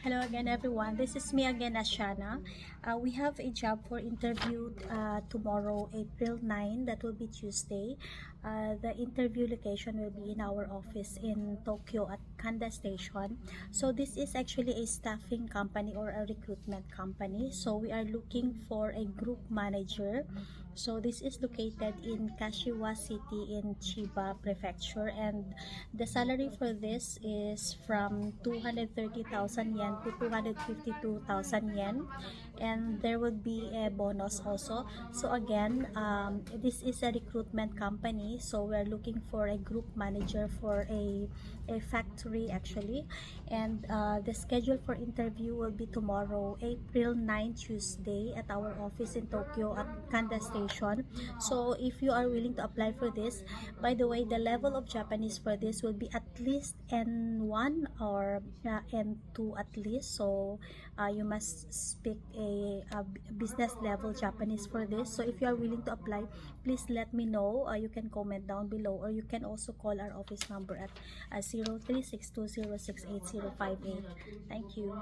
Hello again, everyone. This is me again, Ashana. We have a job for interview tomorrow, April 9. That will be Tuesday. The interview location will be in our office in Tokyo at Kanda Station. So this is actually a staffing company or a recruitment company. So we are looking for a group manager. So this is located in Kashiwa City in Chiba Prefecture, and the salary for this is from 230,000 yen to 252,000 yen, and there would be a bonus also. So again, this is a recruitment company, so we're looking for a group manager for a factory actually, and the schedule for interview will be tomorrow, April 9, Tuesday, at our office in Tokyo at Kanda Station. So if you are willing to apply for this, by the way, the level of Japanese for this will be at least N1 or N2 at least. So you must speak a business level Japanese for this. So if you are willing to apply, please let me know. You can comment down below, or you can also call our office number at 0362068058. Thank you.